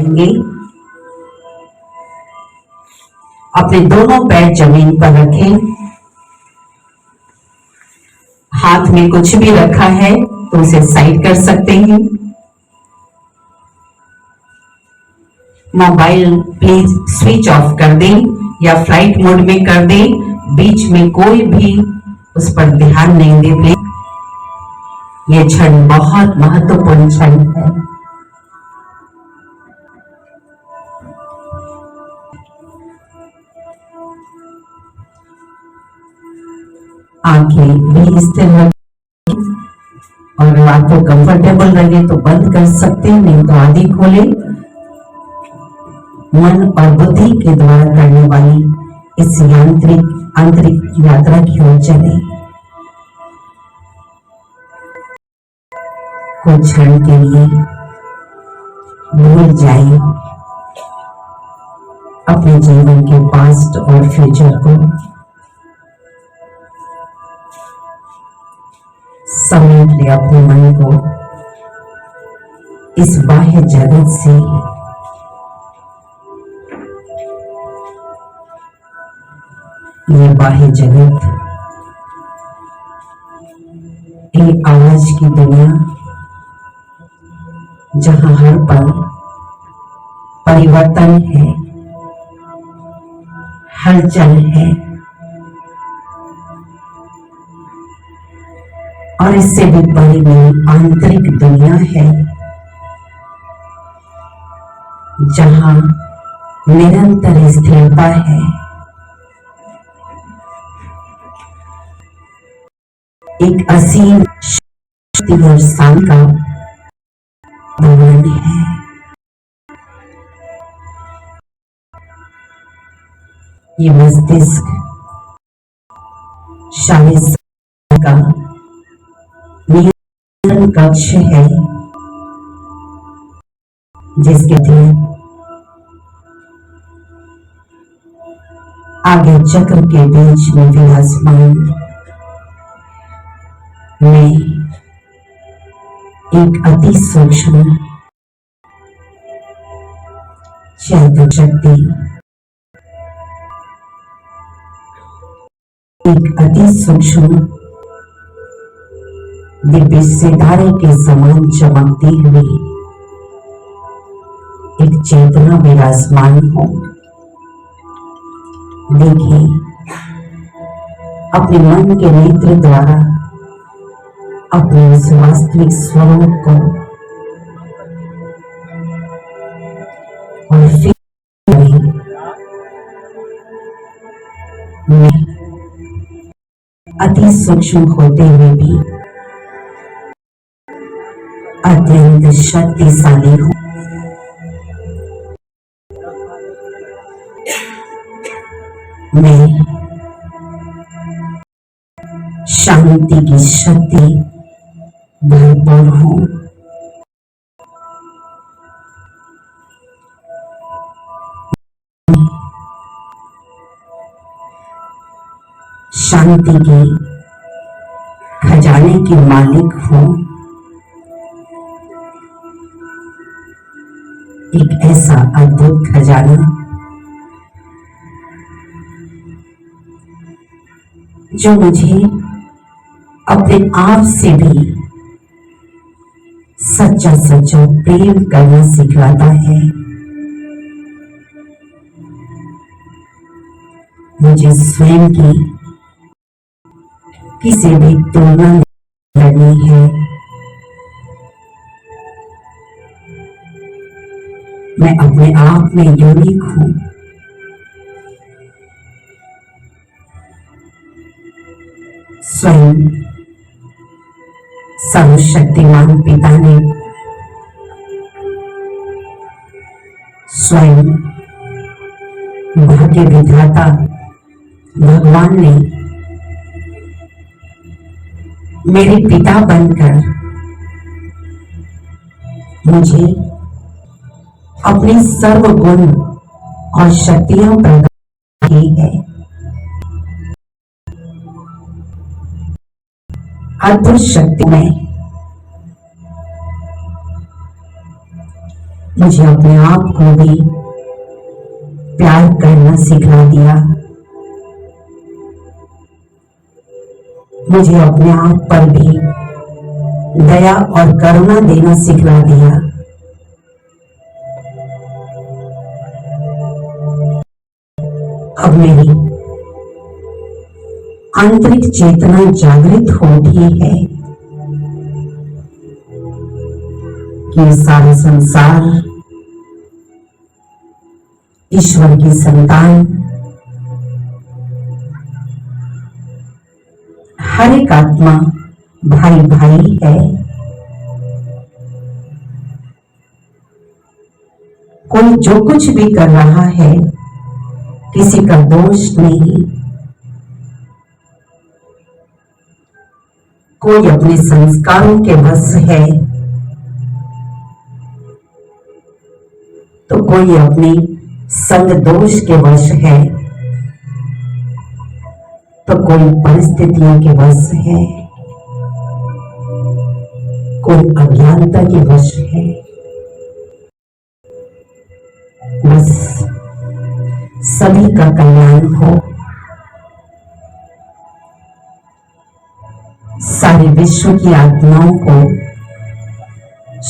लेंगे। अपने दोनों पैर जमीन पर रखें। हाथ में कुछ भी रखा है तो उसे साइड कर सकते हैं। मोबाइल प्लीज स्विच ऑफ कर दें या फ्लाइट मोड में कर दें। बीच में कोई भी उस पर ध्यान नहीं देते। ये क्षण बहुत महत्वपूर्ण क्षण है। आंखें भी स्थिर रखें और अगर आपको कंफर्टेबल लगे तो बंद कर सकते हैं, नहीं तो आधी खोलें। मन और बुद्धि के द्वारा करने वाली इस यांत्रिक आंतरिक यात्रा की ओर चले। कुछ क्षण के लिए भूल जाए अपने जीवन के पास्ट और फ्यूचर को। समेट ले अपने मन को इस बाह्य जगत से। ये बाह्य जगत एक आवाज की दुनिया, जहां हर पल परिवर्तन है, हलचल है और इससे भी बड़ी मेरी आंतरिक दुनिया है, जहां निरंतर स्थिरता है। एक असीम शक्ति और शांति का भवन है। ये मस्तिष्क शाही का नियंत्रण कक्ष है, जिसके अधीन आगे चक्र के बीच में विराजमान में एक अति सूक्ष्म चैतन्य शक्ति, एक अति सूक्ष्म दिव्य सितारे के समान चमकती हुई एक चेतना विराजमान हो। देखिए, अपने मन के नेत्र द्वारा अपने इस वास्तविक स्वरूप को और फिर मैं अति सूक्ष्म होते हुए भी अत्यंत शक्तिशाली हूं। मैं शांति की शक्ति भरपूर हूं। शांति के खजाने की मालिक हूं। एक ऐसा अद्भुत खजाना जो मुझे अपने आप से भी सच्चा सच्चा प्रेम करना सिखाता है। मुझे स्वयं की किसी भी तुलना नहीं करनी है। मैं अपने आप में यूनिक हूं। स्वयं सर्वशक्तिमान पिता ने, स्वयं भाग्य विधाता भगवान ने मेरे पिता बनकर मुझे अपनी सर्व गुण और शक्तियां प्रदान की है। अद्भुत शक्ति में मुझे अपने आप को भी प्यार करना सिखा दिया। मुझे अपने आप पर भी दया और करुणा देना सिखला दिया। अब मेरी आंतरिक चेतना जागृत हो उठी है कि सारा संसार ईश्वर की संतान, हर एक आत्मा भाई भाई है। कोई जो कुछ भी कर रहा है किसी का दोष नहीं। कोई अपने संस्कारों के वश है तो कोई अपने संग दोष के वश है तो कोई परिस्थितियों के वश है, कोई अज्ञानता के वश है। बस सभी का कल्याण हो, सारे विश्व की आत्माओं को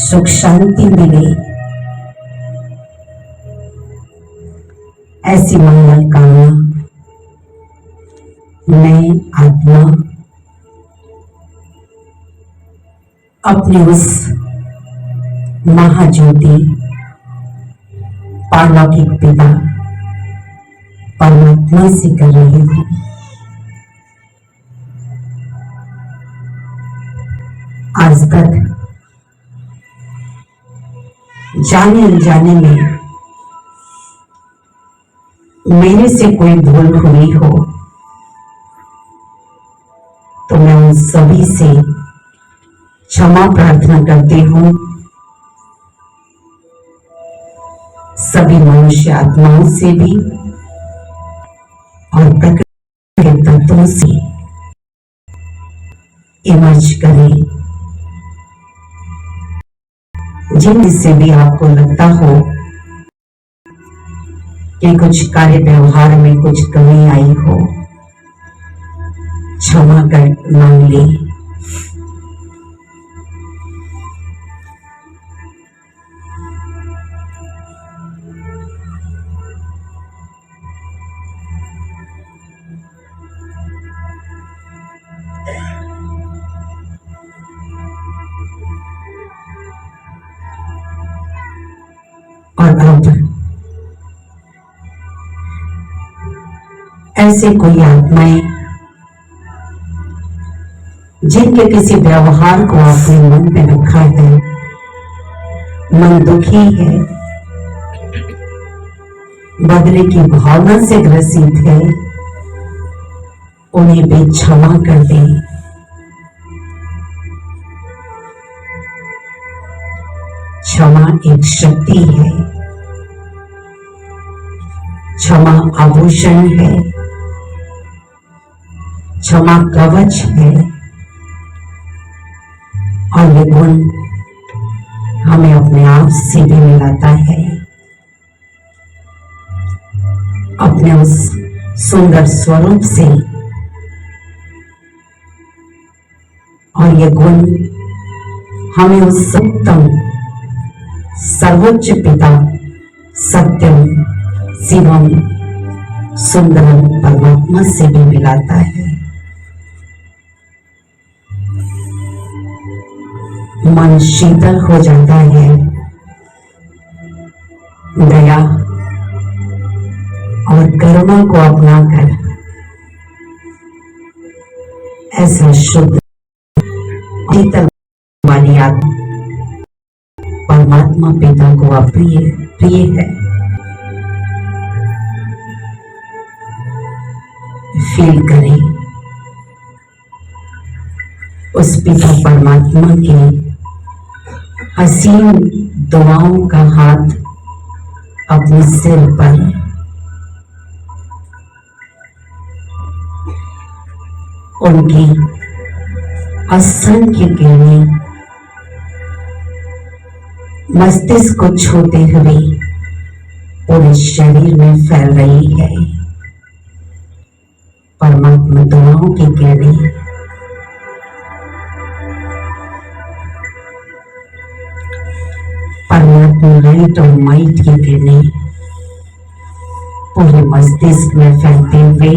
सुख शांति मिले, ऐसी मंगल कामना मैं आत्मा अपने उस महाज्योति पारलौकिक पिता परमात्मा से कर रही हूं। आज तक जाने अनजाने में मेरे से कोई भूल हुई हो तो मैं उन सभी से क्षमा प्रार्थना करती हूं। सभी मनुष्य आत्माओं से भी और प्रकृति के तत्वों से इमर्ज करें। जिनसे भी आपको लगता हो कि कुछ कार्य व्यवहार में कुछ कमी आई हो, क्षमा कर मांग ले। और अब ऐसे कोई आत्माएं जिनके किसी व्यवहार को आपने मन में रखा है, मन दुखी है, बदले की भावना से ग्रसित है, उन्हें भी क्षमा कर दें। क्षमा एक शक्ति है, क्षमा आभूषण है, क्षमा कवच है और ये गुण हमें अपने आप से भी मिलाता है। अपने उस सुंदर स्वरूप से। और ये गुण हमें उस उत्तम सर्वोच्च पिता सत्यम शिवम सुंदरम परमात्मा से भी मिलाता है। मन शीतल हो जाता है, दया और करुणा को अपनाकर ऐसा शुद्ध शीतल वाली आत्मा परमात्मा पिता को प्रिय है। फील करें उस पिता परमात्मा के असीम दुआओं का हाथ अपने सिर पर, उनकी असंख्य किरणें मस्तिष्क को छूते हुए पूरे शरीर में फैल रही है। परमात्मा दुआओं की किरणें परमात्मा लाइट और माइट की किरणें पूरे मस्तिष्क में फैलते हुए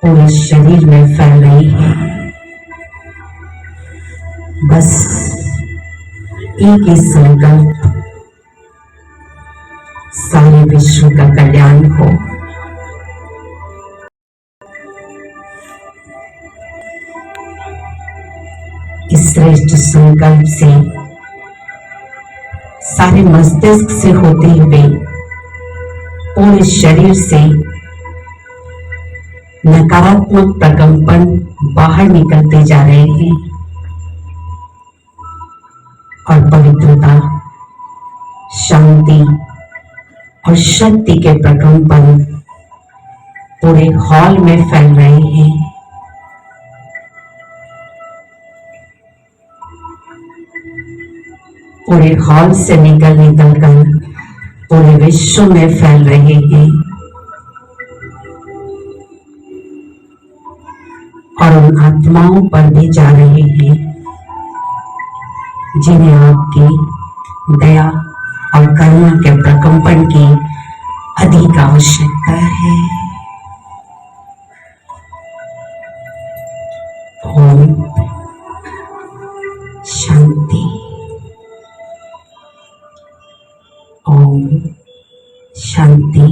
पूरे शरीर में फैल रही है। बस एक ही संकल्प, सारे विश्व का कल्याण हो। इस श्रेष्ठ संकल्प से सारे मस्तिष्क से होते हुए पूरे शरीर से नकारात्मक प्रकंपन बाहर निकलते जा रहे हैं और पवित्रता, शांति और शक्ति के प्रकंपन पूरे हॉल में फैल रहे हैं। पूरे हॉल से निकल कर पूरे विश्व में फैल रहे हैं और उन आत्माओं पर भी जा रहे हैं जिन्हें आपकी दया और करुणा के प्रकंपन की अधिक आवश्यकता है। ओम शांति। ओम शांति।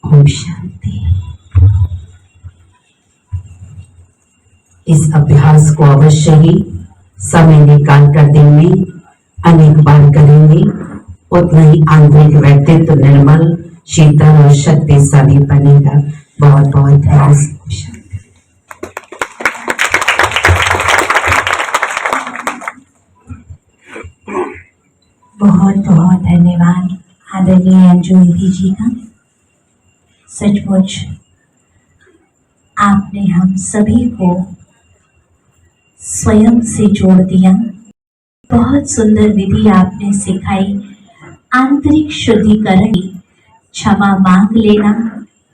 ओम शांति। इस अभ्यास को अवश्य ही समय निकाल कर दिन में अनेक बार करेंगे, उतना ही आंतरिक व्यक्तित्व निर्मल, शीतल और शक्तिशाली बनेगा। बहुत बहुत धन्यवाद। बहुत बहुत धन्यवाद आदरणीय अंजू दीदी जी का। सचमुच आपने हम सभी को स्वयं से जोड़ दिया। बहुत सुंदर विधि आपने सिखाई, आंतरिक शुद्धिकरण की, क्षमा मांग लेना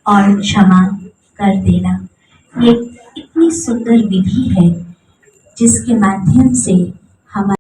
और क्षमा कर देना। ये इतनी सुंदर विधि है जिसके माध्यम से हमारे